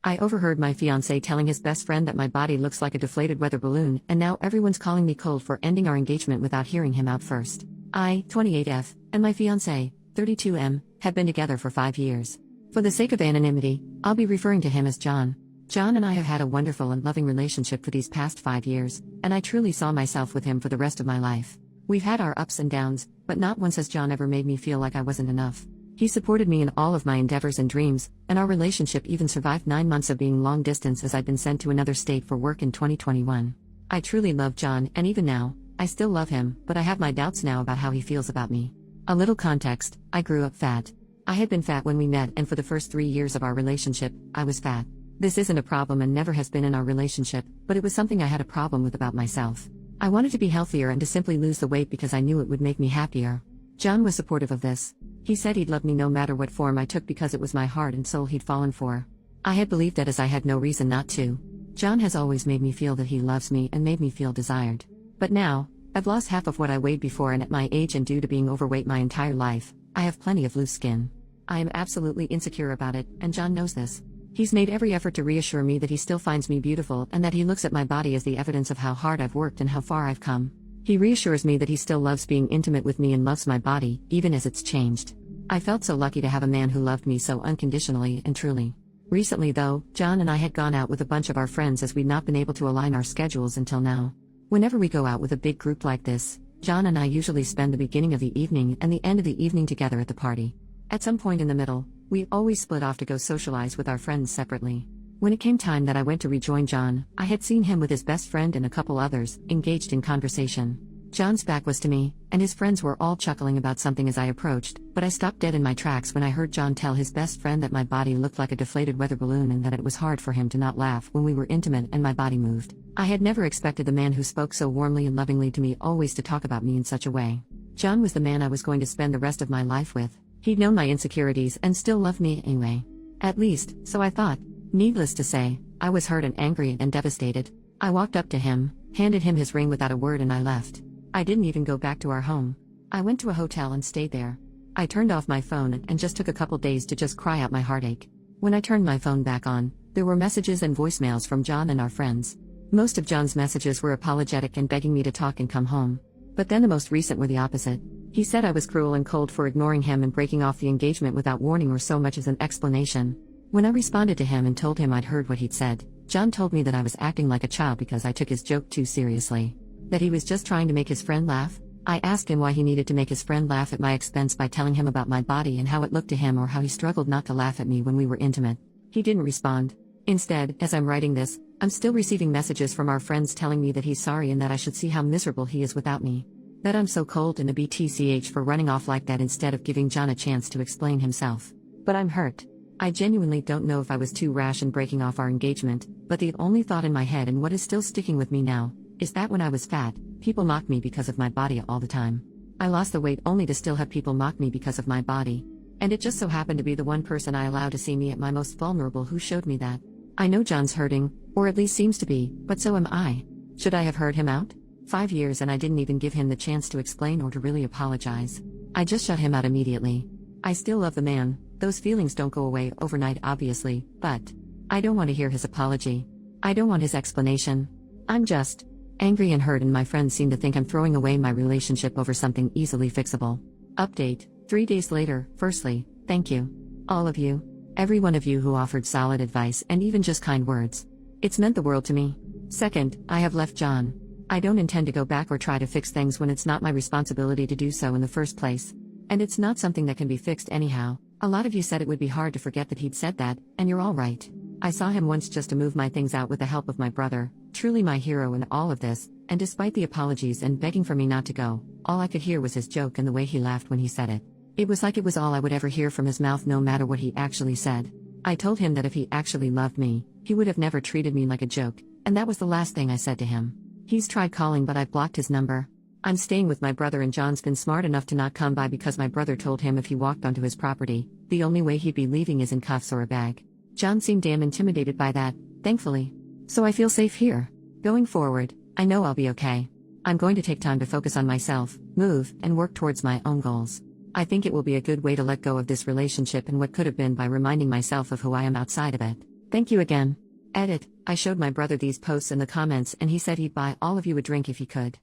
I overheard my fiancé telling his best friend that my body looks like a deflated weather balloon, and now everyone's calling me cold for ending our engagement without hearing him out first. I, 28F, and my fiancé, 32M, have been together for 5 years. For the sake of anonymity, I'll be referring to him as John. John and I have had a wonderful and loving relationship for these past 5 years, and I truly saw myself with him for the rest of my life. We've had our ups and downs, but not once has John ever made me feel like I wasn't enough. He supported me in all of my endeavors and dreams, and our relationship even survived 9 months of being long distance as I'd been sent to another state for work in 2021. I truly love John, and even now, I still love him, but I have my doubts now about how he feels about me. A little context: I grew up fat. I had been fat when we met, and for the first 3 years of our relationship, I was fat. This isn't a problem and never has been in our relationship, but it was something I had a problem with about myself. I wanted to be healthier and to simply lose the weight because I knew it would make me happier. John was supportive of this. He said he'd love me no matter what form I took because it was my heart and soul he'd fallen for. I had believed that, as I had no reason not to. John has always made me feel that he loves me and made me feel desired. But now, I've lost half of what I weighed before, and at my age and due to being overweight my entire life, I have plenty of loose skin. I am absolutely insecure about it, and John knows this. He's made every effort to reassure me that he still finds me beautiful and that he looks at my body as the evidence of how hard I've worked and how far I've come. He reassures me that he still loves being intimate with me and loves my body, even as it's changed. I felt so lucky to have a man who loved me so unconditionally and truly. Recently though, John and I had gone out with a bunch of our friends as we'd not been able to align our schedules until now. Whenever we go out with a big group like this, John and I usually spend the beginning of the evening and the end of the evening together at the party. At some point in the middle, we always split off to go socialize with our friends separately. When it came time that I went to rejoin John, I had seen him with his best friend and a couple others, engaged in conversation. John's back was to me, and his friends were all chuckling about something as I approached, but I stopped dead in my tracks when I heard John tell his best friend that my body looked like a deflated weather balloon and that it was hard for him to not laugh when we were intimate and my body moved. I had never expected the man who spoke so warmly and lovingly to me always to talk about me in such a way. John was the man I was going to spend the rest of my life with. He'd known my insecurities and still loved me anyway. At least, so I thought. Needless to say, I was hurt and angry and devastated. I walked up to him, handed him his ring without a word, and I left. I didn't even go back to our home. I went to a hotel and stayed there. I turned off my phone and just took a couple days to just cry out my heartache. When I turned my phone back on, there were messages and voicemails from John and our friends. Most of John's messages were apologetic and begging me to talk and come home. But then the most recent were the opposite. He said I was cruel and cold for ignoring him and breaking off the engagement without warning or so much as an explanation. When I responded to him and told him I'd heard what he'd said, John told me that I was acting like a child because I took his joke too seriously. That he was just trying to make his friend laugh. I asked him why he needed to make his friend laugh at my expense by telling him about my body and how it looked to him, or how he struggled not to laugh at me when we were intimate. He didn't respond. Instead, as I'm writing this, I'm still receiving messages from our friends telling me that he's sorry and that I should see how miserable he is without me. That I'm so cold and a BTCH for running off like that instead of giving John a chance to explain himself. But I'm hurt. I genuinely don't know if I was too rash in breaking off our engagement, but the only thought in my head, and what is still sticking with me now, is that when I was fat, people mocked me because of my body all the time. I lost the weight only to still have people mock me because of my body. And it just so happened to be the one person I allowed to see me at my most vulnerable who showed me that. I know John's hurting, or at least seems to be, but so am I. Should I have heard him out? 5 years and I didn't even give him the chance to explain or to really apologize. I just shut him out immediately. I still love the man, those feelings don't go away overnight obviously, but I don't want to hear his apology. I don't want his explanation. I'm just angry and hurt, and my friends seem to think I'm throwing away my relationship over something easily fixable. Update: 3 days later. Firstly, thank you. All of you. Every one of you who offered solid advice and even just kind words. It's meant the world to me. Second, I have left John. I don't intend to go back or try to fix things when it's not my responsibility to do so in the first place. And it's not something that can be fixed anyhow. A lot of you said it would be hard to forget that he'd said that, and you're all right. I saw him once just to move my things out with the help of my brother, truly my hero in all of this, and despite the apologies and begging for me not to go, all I could hear was his joke and the way he laughed when he said it. It was like it was all I would ever hear from his mouth, no matter what he actually said. I told him that if he actually loved me, he would have never treated me like a joke, and that was the last thing I said to him. He's tried calling, but I've blocked his number. I'm staying with my brother, and John's been smart enough to not come by because my brother told him if he walked onto his property, the only way he'd be leaving is in cuffs or a bag. John seemed damn intimidated by that, thankfully. So I feel safe here. Going forward, I know I'll be okay. I'm going to take time to focus on myself, move, and work towards my own goals. I think it will be a good way to let go of this relationship and what could have been by reminding myself of who I am outside of it. Thank you again. Edit, I showed my brother these posts in the comments and he said he'd buy all of you a drink if he could.